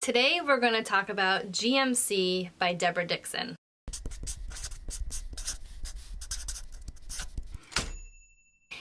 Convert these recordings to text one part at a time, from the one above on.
Today we're going to talk about GMC by Debra Dixon.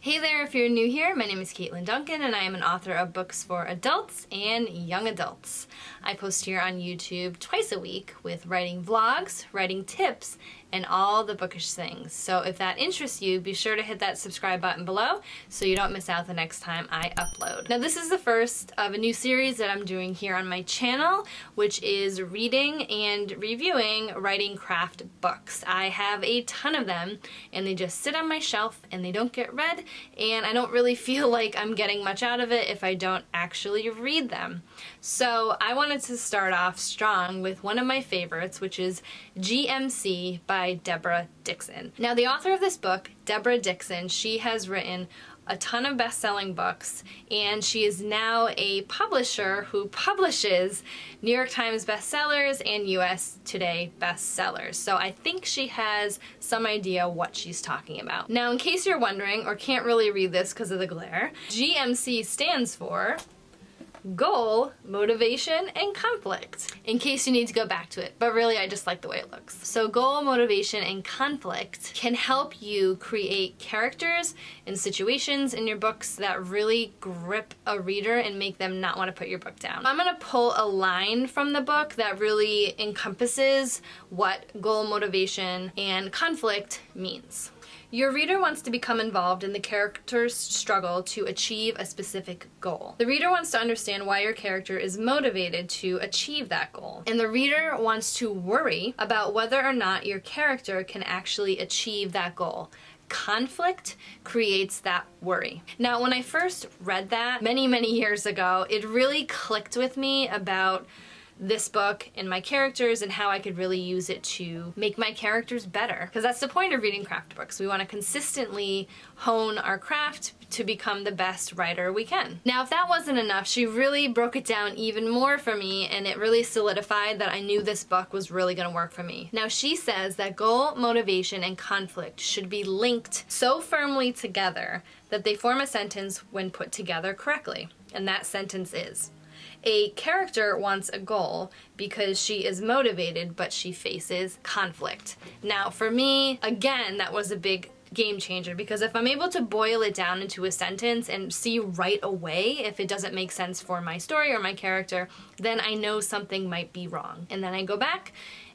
Hey there, if you're new here, my name is Katlyn Duncan and I am an author of books for adults and young adults. I post here on YouTube twice a week with writing vlogs, writing tips, and all the bookish things. So if that interests you, be sure to hit that subscribe button below so you don't miss out the next time I upload. Now this is the first of a new series that I'm doing here on my channel, which is reading and reviewing writing craft books. I have a ton of them and they just sit on my shelf and they don't get read, and I don't really feel like I'm getting much out of it if I don't actually read them. So I wanted to start off strong with one of my favorites, which is GMC by Debra Dixon. Now the author of this book, Debra Dixon, she has written a ton of best-selling books, and she is now a publisher who publishes New York Times bestsellers and US Today bestsellers. So I think she has some idea what she's talking about. Now in case you're wondering or can't really read this because of the glare, GMC stands for Goal, Motivation, and Conflict, in case you need to go back to it, but really I just like the way it looks. So goal, motivation, and conflict can help you create characters and situations in your books that really grip a reader and make them not want to put your book down. I'm going to pull a line from the book that really encompasses what goal, motivation, and conflict means. Your reader wants to become involved in the character's struggle to achieve a specific goal. The reader wants to understand why your character is motivated to achieve that goal. And the reader wants to worry about whether or not your character can actually achieve that goal. Conflict creates that worry. Now, when I first read that many years ago, it really clicked with me about this book and my characters and how I could really use it to make my characters better. Because that's the point of reading craft books. We want to consistently hone our craft to become the best writer we can. Now, if that wasn't enough, she really broke it down even more for me, and it really solidified that I knew this book was really going to work for me. Now, she says that goal, motivation, and conflict should be linked so firmly together that they form a sentence when put together correctly. And that sentence is: a character wants a goal because she is motivated, but she faces conflict. Now, for me, again, that was a big game changer, because if I'm able to boil it down into a sentence and see right away if it doesn't make sense for my story or my character, then I know something might be wrong. And then I go back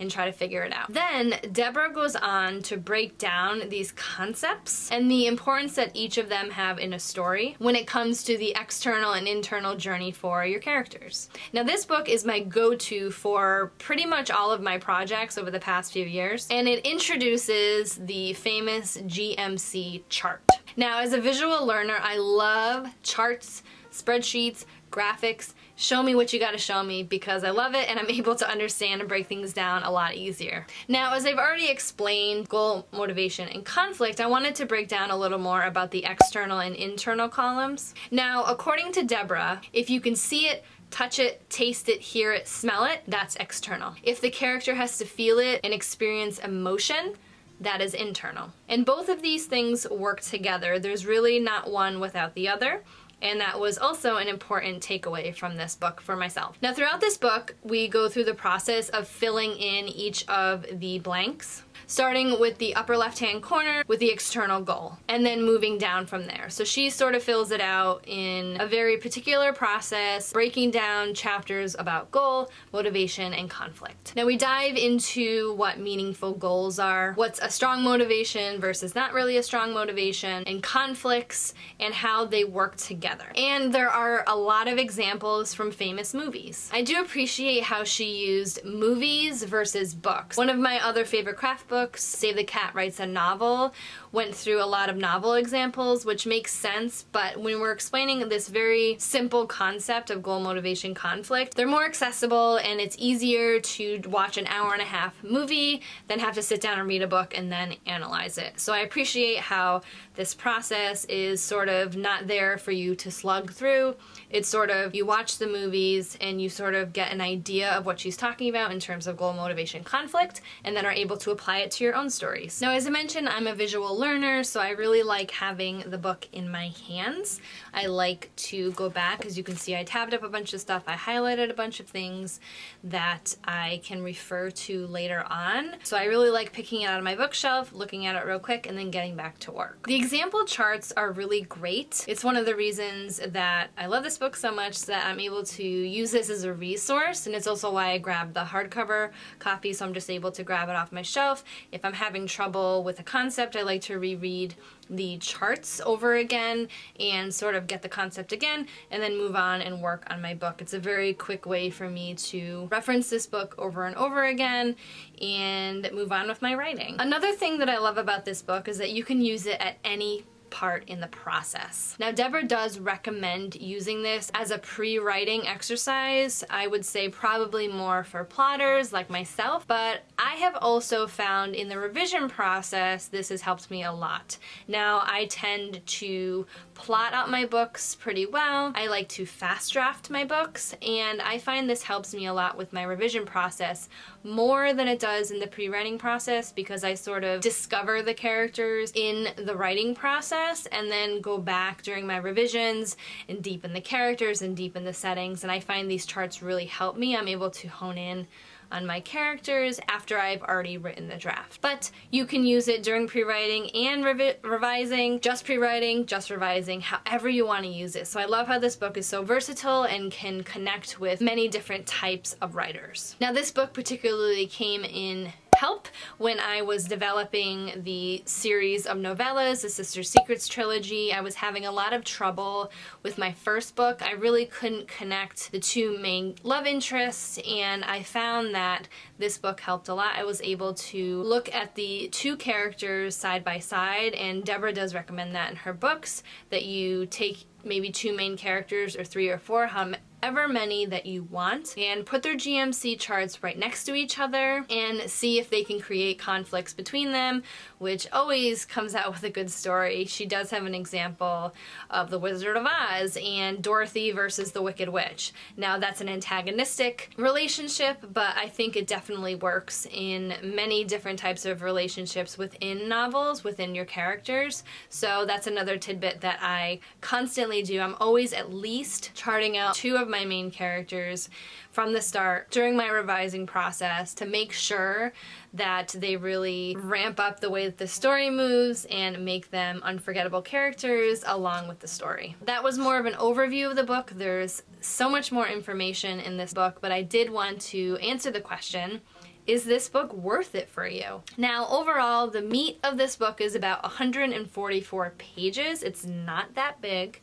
and try to figure it out. Then Debra goes on to break down these concepts and the importance that each of them have in a story when it comes to the external and internal journey for your characters. Now this book is my go-to for pretty much all of my projects over the past few years, and it introduces the famous GMC chart. Now as a visual learner, I love charts, spreadsheets, graphics. Show me what you gotta show me, because I love it and I'm able to understand and break things down a lot easier. Now, as I've already explained goal, motivation, and conflict, I wanted to break down a little more about the external and internal columns. Now, according to Debra, if you can see it, touch it, taste it, hear it, smell it, that's external. If the character has to feel it and experience emotion, that is internal. And both of these things work together. There's really not one without the other. And that was also an important takeaway from this book for myself. Now throughout this book, we go through the process of filling in each of the blanks, starting with the upper left-hand corner with the external goal, and then moving down from there. So she sort of fills it out in a very particular process, breaking down chapters about goal, motivation, and conflict. Now we dive into what meaningful goals are, what's a strong motivation versus not really a strong motivation, and conflicts, and how they work together. And there are a lot of examples from famous movies. I do appreciate how she used movies versus books. One of my other favorite craft books, Save the Cat Writes a Novel, went through a lot of novel examples, which makes sense, but when we're explaining this very simple concept of goal, motivation, conflict, they're more accessible and it's easier to watch an hour-and-a-half movie than have to sit down and read a book and then analyze it. So I appreciate how this process is sort of not there for you to slug through. It's sort of, you watch the movies and you sort of get an idea of what she's talking about in terms of goal, motivation, conflict, and then are able to apply it to your own stories. Now, as I mentioned, I'm a visual learner, so I really like having the book in my hands. I like to go back. As you can see, I tabbed up a bunch of stuff. I highlighted a bunch of things that I can refer to later on. So I really like picking it out of my bookshelf, looking at it real quick, and then getting back to work. The example charts are really great. It's one of the reasons that I love this book so much, that I'm able to use this as a resource, and it's also why I grabbed the hardcover copy, so I'm just able to grab it off my shelf. If I'm having trouble with a concept, I like to reread the charts over again and sort of get the concept again and then move on and work on my book. It's a very quick way for me to reference this book over and over again and move on with my writing. Another thing that I love about this book is that you can use it at any part in the process. Now, Debra does recommend using this as a pre-writing exercise. I would say probably more for plotters like myself, but I have also found in the revision process this has helped me a lot. Now, I tend to plot out my books pretty well. I like to fast draft my books, and I find this helps me a lot with my revision process more than it does in the pre-writing process, because I sort of discover the characters in the writing process and then go back during my revisions and deepen the characters and deepen the settings, and I find these charts really help me. I'm able to hone in on my characters after I've already written the draft. But you can use it during pre-writing and revising, just pre-writing, just revising, however you want to use it. So I love how this book is so versatile and can connect with many different types of writers. Now, this book particularly came in help when I was developing the series of novellas, the Sister Secrets trilogy. I was having a lot of trouble with my first book. I really couldn't connect the two main love interests, and I found that this book helped a lot. I was able to look at the two characters side by side, and Debra does recommend that in her books, that you take maybe two main characters or three or four, however many that you want, and put their GMC charts right next to each other and see if they can create conflicts between them, which always comes out with a good story. She does have an example of The Wizard of Oz and Dorothy versus the Wicked Witch. Now, that's an antagonistic relationship, but I think it definitely works in many different types of relationships within novels, within your characters. So that's another tidbit that I constantly do. I'm always at least charting out two of my main characters from the start during my revising process to make sure that they really ramp up the way that the story moves and make them unforgettable characters along with the story. That was more of an overview of the book. There's so much more information in this book, but I did want to answer the question, is this book worth it for you? Now, overall, the meat of this book is about 144 pages. It's not that big.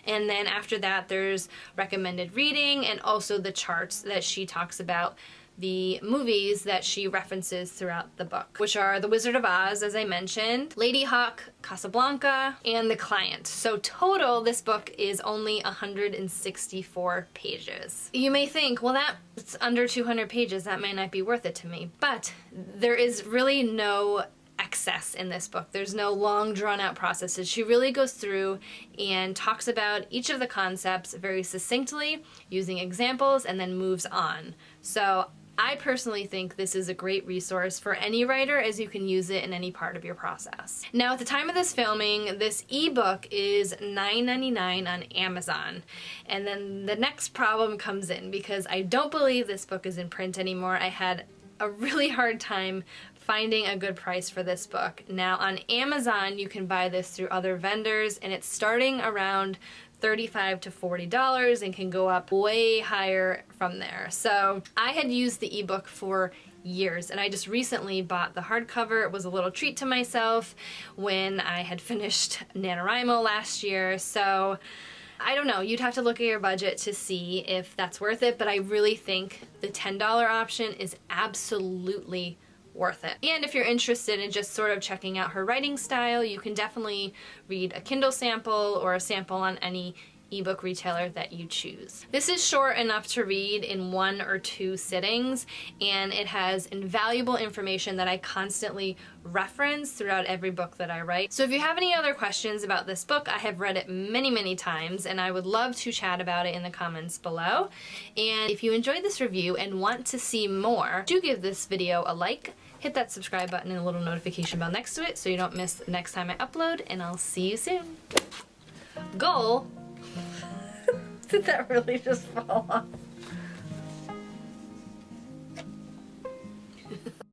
And then after that, there's recommended reading and also the charts that she talks about, the movies that she references throughout the book, which are The Wizard of Oz, as I mentioned, Lady Hawk, Casablanca, and The Client. So total, this book is only 164 pages. You may think, well, that's under 200 pages. That might not be worth it to me. But there is really no excess in this book. There's no long drawn out processes. She really goes through and talks about each of the concepts very succinctly, using examples, and then moves on. So I personally think this is a great resource for any writer, as you can use it in any part of your process. Now, at the time of this filming, this ebook is $9.99 on Amazon. And then the next problem comes in, because I don't believe this book is in print anymore. I had a really hard time finding a good price for this book. Now, on Amazon, you can buy this through other vendors, and it's starting around $35 to $40 and can go up way higher from there. So I had used the ebook for years, and I just recently bought the hardcover. It was a little treat to myself when I had finished NaNoWriMo last year. So I don't know, you'd have to look at your budget to see if that's worth it, but I really think the $10 option is absolutely worth it. And if you're interested in just sort of checking out her writing style, you can definitely read a Kindle sample or a sample on any ebook retailer that you choose. This is short enough to read in 1 or 2 sittings, and it has invaluable information that I constantly reference throughout every book that I write. So if you have any other questions about this book, I have read it many times, and I would love to chat about it in the comments below. And if you enjoyed this review and want to see more, do give this video a like, hit that subscribe button and a little notification bell next to it so you don't miss the next time I upload, and I'll see you soon. Goal? Did that really just fall off?